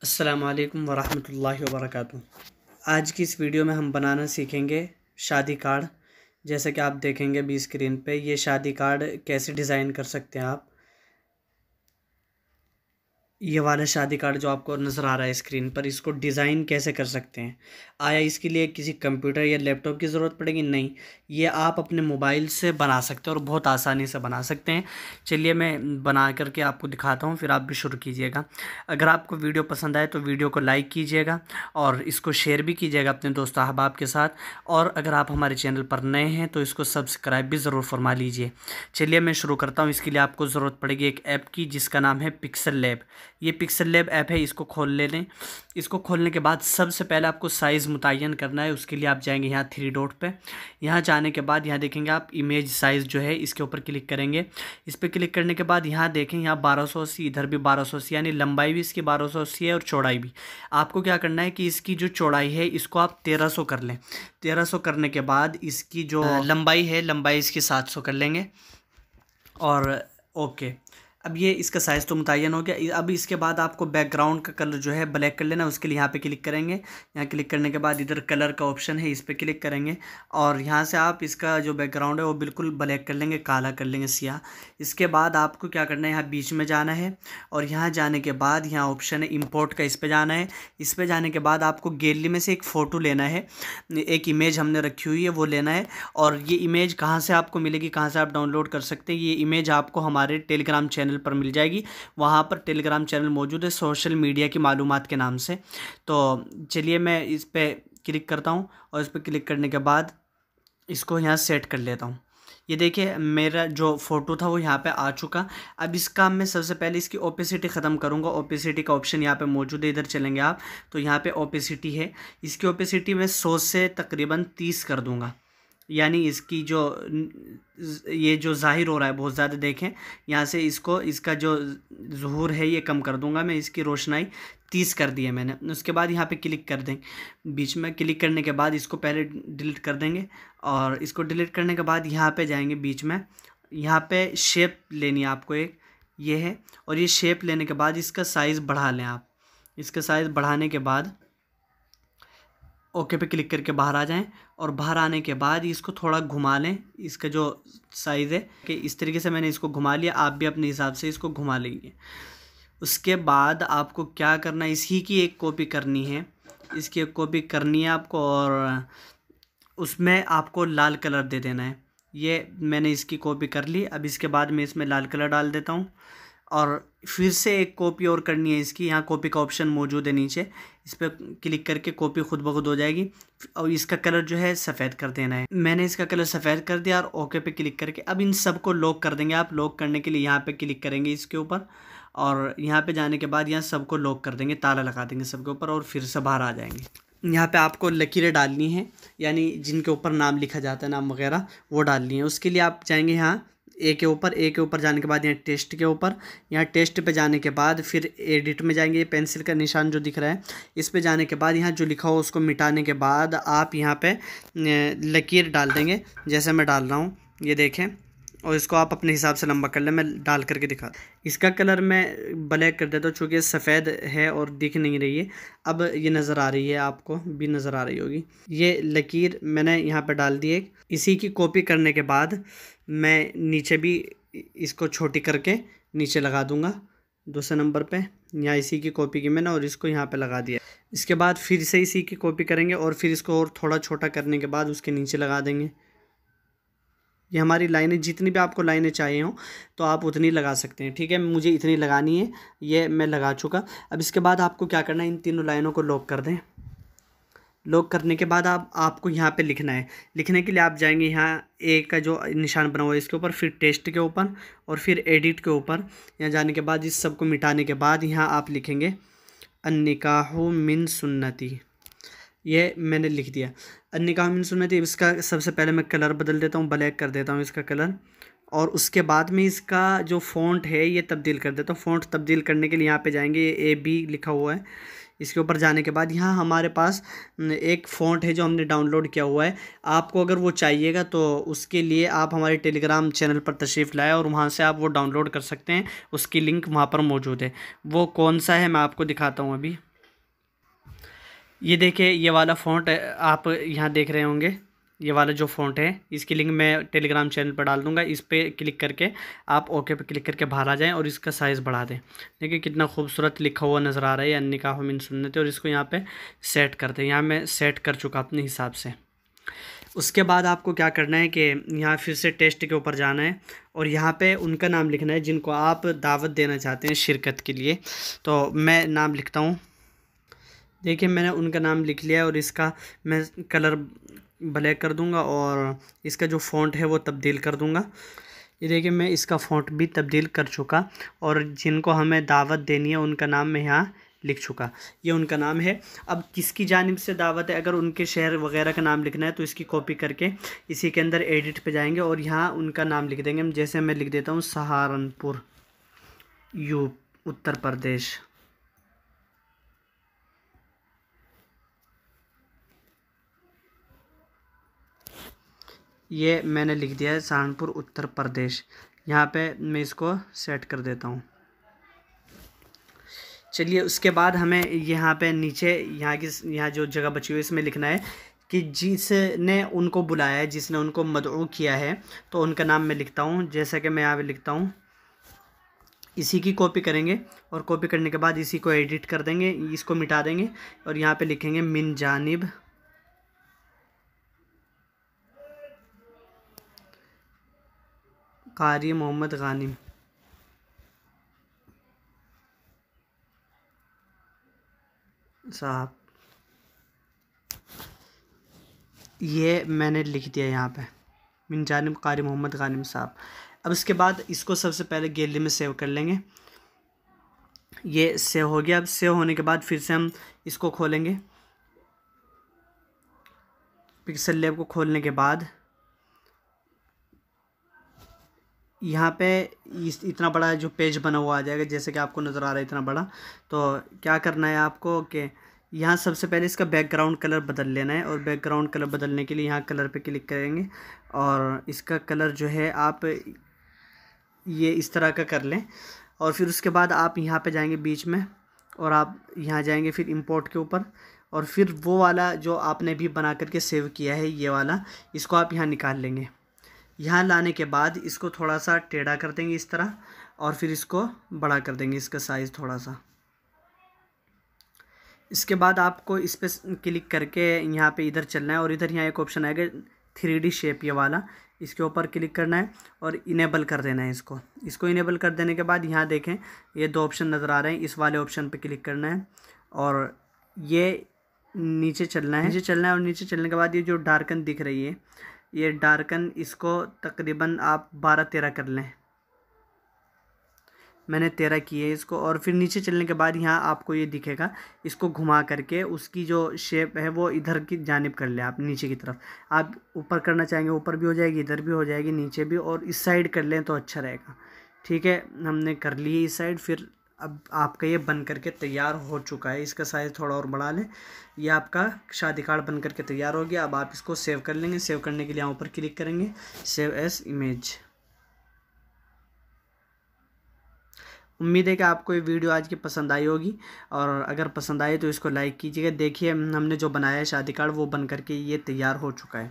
अस्सलामु अलैकुम वरहमतुल्लाहि वबरकातुहू। आज की इस वीडियो में हम बनाना सीखेंगे शादी कार्ड। जैसे कि आप देखेंगे अभी स्क्रीन पे, ये शादी कार्ड कैसे डिज़ाइन कर सकते हैं आप। ये वाला शादी कार्ड जो आपको नज़र आ रहा है स्क्रीन पर, इसको डिज़ाइन कैसे कर सकते हैं। आया इसके लिए किसी कंप्यूटर या लैपटॉप की ज़रूरत पड़ेगी? नहीं, ये आप अपने मोबाइल से बना सकते हैं और बहुत आसानी से बना सकते हैं। चलिए मैं बना करके आपको दिखाता हूँ, फिर आप भी शुरू कीजिएगा। अगर आपको वीडियो पसंद आए तो वीडियो को लाइक कीजिएगा और इसको शेयर भी कीजिएगा अपने दोस्तों अहबाब के साथ। और अगर आप हमारे चैनल पर नए हैं तो इसको सब्सक्राइब भी ज़रूर फरमा लीजिए। चलिए मैं शुरू करता हूँ। इसके लिए आपको ज़रूरत पड़ेगी एक ऐप की, जिसका नाम है पिक्सल लैब। ये पिक्सल लैब ऐप है, इसको खोल लें। इसको खोलने के बाद सबसे पहले आपको साइज़ मुतय्यन करना है। उसके लिए आप जाएंगे यहाँ थ्री डॉट पे। यहाँ जाने के बाद यहाँ देखेंगे आप इमेज साइज़ जो है, इसके ऊपर क्लिक करेंगे। इस पर क्लिक करने के बाद यहाँ देखें, यहाँ 1280, इधर भी 1280, यानी लंबाई भी इसकी 1280 है और चौड़ाई भी। आपको क्या करना है कि इसकी जो चौड़ाई है इसको आप 1300 कर लें। 1300 करने के बाद इसकी जो लंबाई है, लंबाई इसकी 700 कर लेंगे। और ओके, अब ये इसका साइज़ तो मुतय्यन हो गया। अब इसके बाद आपको बैकग्राउंड का कलर जो है ब्लैक कर लेना। उसके लिए यहाँ पे क्लिक करेंगे। यहाँ क्लिक करने के बाद इधर कलर का ऑप्शन है, इस पर क्लिक करेंगे और यहाँ से आप इसका जो बैकग्राउंड है वो बिल्कुल ब्लैक कर लेंगे, काला कर लेंगे, सियाह। इसके बाद आपको क्या करना है, यहाँ बीच में जाना है और यहाँ जाने के बाद यहाँ ऑप्शन है इम्पोर्ट का, इस पर जाना है। इस पर जाने के बाद आपको गैलरी में से एक फ़ोटो लेना है, एक इमेज हमने रखी हुई है वो लेना है। और ये इमेज कहाँ से आपको मिलेगी, कहाँ से आप डाउनलोड कर सकते हैं, ये इमेज आपको हमारे टेलीग्राम चैनल पर मिल जाएगी। वहाँ पर टेलीग्राम चैनल मौजूद है सोशल मीडिया की मालूमात के नाम से। तो चलिए मैं इस पर क्लिक करता हूँ और इस पर क्लिक करने के बाद इसको यहाँ सेट कर लेता हूँ। ये देखिए मेरा जो फ़ोटो था वो यहाँ पे आ चुका। अब इसका मैं सबसे पहले इसकी ओपेसिटी ख़त्म करूँगा। ओपेसिटी का ऑप्शन यहाँ पे मौजूद है, इधर चलेंगे आप तो यहाँ पे ओपेसिटी है। इसकी ओपेसिटी मैं 100 से तकरीबन 30 कर दूँगा, यानी इसकी जो ये जो ज़ाहिर हो रहा है बहुत ज़्यादा, देखें यहाँ से इसको, इसका जो ज़ुहूर है ये कम कर दूंगा मैं। इसकी रोशनाई 30 कर दी है मैंने। उसके बाद यहाँ पे क्लिक कर दें। बीच में क्लिक करने के बाद इसको पहले डिलीट कर देंगे और इसको डिलीट करने के बाद यहाँ पे जाएंगे बीच में। यहाँ पे शेप लेनी है आपको एक, ये है। और ये शेप लेने के बाद इसका साइज़ बढ़ा लें आप। इसका साइज़ बढ़ाने के बाद ओके पे क्लिक करके बाहर आ जाएं और बाहर आने के बाद इसको थोड़ा घुमा लें। इसका जो साइज़ है कि इस तरीके से मैंने इसको घुमा लिया, आप भी अपने हिसाब से इसको घुमा लेंगे। उसके बाद आपको क्या करना है, इसी की एक कॉपी करनी है, इसकी एक कॉपी करनी है आपको और उसमें आपको लाल कलर दे देना है। ये मैंने इसकी कॉपी कर ली। अब इसके बाद मैं इसमें लाल कलर डाल देता हूँ और फिर से एक कॉपी और करनी है इसकी। यहाँ कॉपी का ऑप्शन मौजूद है नीचे, इस पर क्लिक करके कॉपी खुद ब खुद हो जाएगी। और इसका कलर जो है सफ़ेद कर देना है। मैंने इसका कलर सफ़ेद कर दिया और ओके पे क्लिक करके अब इन सबको लॉक कर देंगे आप। लॉक करने के लिए यहाँ पे क्लिक करेंगे इसके ऊपर और यहाँ पे जाने के बाद यहाँ सबको लॉक कर देंगे, ताला लगा देंगे सबके ऊपर और फिर से बाहर आ जाएंगे। यहाँ पे आपको लकीरें डालनी है, यानी जिनके ऊपर नाम लिखा जाता है, नाम वगैरह, वो डालनी है। उसके लिए आप जाएंगे यहाँ ए के ऊपर जाने के बाद यहाँ टेस्ट के ऊपर, यहाँ टेस्ट पे जाने के बाद फिर एडिट में जाएंगे। ये पेंसिल का निशान जो दिख रहा है इस पे जाने के बाद यहाँ जो लिखा हो उसको मिटाने के बाद आप यहाँ पे लकीर डाल देंगे, जैसे मैं डाल रहा हूँ ये देखें। और इसको आप अपने हिसाब से लंबा कर लें, मैं डाल करके दिखा। इसका कलर मैं ब्लैक कर देता हूँ चूँकि सफ़ेद है और दिख नहीं रही है। अब ये नज़र आ रही है, आपको भी नज़र आ रही होगी। ये लकीर मैंने यहाँ पे डाल दी एक। इसी की कॉपी करने के बाद मैं नीचे भी इसको छोटी करके नीचे लगा दूँगा दूसरे नंबर पे। यहाँ इसी की कॉपी की मैंने और इसको यहाँ पे लगा दिया। इसके बाद फिर से इसी की कॉपी करेंगे और फिर इसको और थोड़ा छोटा करने के बाद उसके नीचे लगा देंगे। ये हमारी लाइनें, जितनी भी आपको लाइनें चाहिए हों तो आप उतनी लगा सकते हैं, ठीक है। मुझे इतनी लगानी है, ये मैं लगा चुका। अब इसके बाद आपको क्या करना है, इन तीनों लाइनों को लॉक कर दें। लॉक करने के बाद आपको यहाँ पे लिखना है। लिखने के लिए आप जाएंगे यहाँ ए का जो निशान बना हुआ है इसके ऊपर, फिर टेस्ट के ऊपर और फिर एडिट के ऊपर। यहाँ जाने के बाद इस सब को मिटाने के बाद यहाँ आप लिखेंगे अन्निकाहु मिन सुन्नती। ये मैंने लिख दिया अन्निकाहु मिन सुन्नती। इसका सबसे पहले मैं कलर बदल देता हूँ, ब्लैक कर देता हूँ इसका कलर। और उसके बाद में इसका जो फ़ॉन्ट है ये तब्दील कर देता हूँ। फ़ॉन्ट तब्दील करने के लिए यहाँ पे जाएंगे, AB लिखा हुआ है। इसके ऊपर जाने के बाद यहाँ हमारे पास एक फ़ॉन्ट है जो हमने डाउनलोड किया हुआ है। आपको अगर वो चाहिएगा तो उसके लिए आप हमारे टेलीग्राम चैनल पर तशरीफ़ लाएँ और वहाँ से आप वो डाउनलोड कर सकते हैं। उसकी लिंक वहाँ पर मौजूद है। वो कौन सा है मैं आपको दिखाता हूँ अभी। ये देखिए, ये वाला फ़ॉन्ट आप यहाँ देख रहे होंगे, ये वाला जो फ़ॉन्ट है इसकी लिंक मैं टेलीग्राम चैनल पर डाल दूँगा। इस पर क्लिक करके आप ओके पे क्लिक करके बाहर आ जाएँ और इसका साइज़ बढ़ा दें। देखिए कितना खूबसूरत लिखा हुआ नज़र आ रहा है, अन्निकाह मिन सुन्नती, और इसको यहाँ पे सेट कर दें। यहाँ मैं सेट कर चुका अपने हिसाब से। उसके बाद आपको क्या करना है कि यहाँ फिर से टेस्ट के ऊपर जाना है और यहाँ पे उनका नाम लिखना है जिनको आप दावत देना चाहते हैं शिरकत के लिए। तो मैं नाम लिखता हूँ। देखिए मैंने उनका नाम लिख लिया है और इसका मैं कलर ब्लैक कर दूंगा और इसका जो फ़ॉन्ट है वो तब्दील कर दूंगा। ये देखिए मैं इसका फ़ॉन्ट भी तब्दील कर चुका और जिनको हमें दावत देनी है उनका नाम मैं यहाँ लिख चुका। ये उनका नाम है। अब किसकी जानिब से दावत है, अगर उनके शहर वगैरह का नाम लिखना है तो इसकी कॉपी करके इसी के अंदर एडिट पे जाएंगे और यहाँ उनका नाम लिख देंगे। जैसे मैं लिख देता हूँ सहारनपुर, उत्तर प्रदेश। ये मैंने लिख दिया है सहारनपुर उत्तर प्रदेश। यहाँ पे मैं इसको सेट कर देता हूँ। चलिए उसके बाद हमें यहाँ पे नीचे यहाँ जो जगह बची हुई है इसमें लिखना है कि जिसने उनको बुलाया है, जिसने उनको मदऊ किया है, तो उनका नाम मैं लिखता हूँ। जैसा कि मैं यहाँ पे लिखता हूँ, इसी की कॉपी करेंगे और कॉपी करने के बाद इसी को एडिट कर देंगे, इसको मिटा देंगे और यहाँ पे लिखेंगे मिन जानिब कारी मोहम्मद गानिम साहब। ये मैंने लिख दिया यहाँ पे मिन जानिब कारी मोहम्मद गानिम साहब। अब इसके बाद इसको सबसे पहले गैलरी में सेव कर लेंगे। ये सेव हो गया। अब सेव होने के बाद फिर से हम इसको खोलेंगे। पिक्सल लैब को खोलने के बाद यहाँ पे इतना बड़ा जो पेज बना हुआ आ जाएगा, जैसे कि आपको नज़र आ रहा है इतना बड़ा। तो क्या करना है आपको कि यहाँ सबसे पहले इसका बैकग्राउंड कलर बदल लेना है और बैकग्राउंड कलर बदलने के लिए यहाँ कलर पे क्लिक करेंगे और इसका कलर जो है आप ये इस तरह का कर लें। और फिर उसके बाद आप यहाँ पे जाएंगे बीच में और आप यहाँ जाएंगे फिर इंपोर्ट के ऊपर और फिर वो वाला जो आपने भी बना करके सेव किया है ये वाला, इसको आप यहाँ निकाल लेंगे। यहाँ लाने के बाद इसको थोड़ा सा टेढ़ा कर देंगे इस तरह और फिर इसको बड़ा कर देंगे, इसका साइज़ थोड़ा सा। इसके बाद आपको इस पर क्लिक करके यहाँ पे इधर चलना है और इधर यहाँ एक ऑप्शन आएगा 3D शेप, ये वाला, इसके ऊपर क्लिक करना है और इनेबल कर देना है इसको इनेबल कर देने के बाद यहाँ देखें ये दो ऑप्शन नज़र आ रहे हैं, इस वाले ऑप्शन पे क्लिक करना है और ये नीचे चलना है और नीचे चलने के बाद ये जो डार्कन दिख रही है, ये डार्कन इसको तकरीबन आप 12-13 कर लें। मैंने 13 किए इसको। और फिर नीचे चलने के बाद यहाँ आपको ये दिखेगा, इसको घुमा करके उसकी जो शेप है वो इधर की जानिब कर ले आप, नीचे की तरफ। आप ऊपर करना चाहेंगे ऊपर भी हो जाएगी, इधर भी हो जाएगी, नीचे भी, और इस साइड कर लें तो अच्छा रहेगा। ठीक है, हमने कर लिए इस साइड। फिर अब आपका ये बन करके तैयार हो चुका है। इसका साइज़ थोड़ा और बढ़ा लें। ये आपका शादी कार्ड बन करके तैयार हो गया। अब आप इसको सेव कर लेंगे। सेव करने के लिए यहाँ ऊपर क्लिक करेंगे, सेव एज इमेज। उम्मीद है कि आपको ये वीडियो आज की पसंद आई होगी और अगर पसंद आए तो इसको लाइक कीजिएगा। देखिए हमने जो बनाया है शादी कार्ड वो बन करके ये तैयार हो चुका है।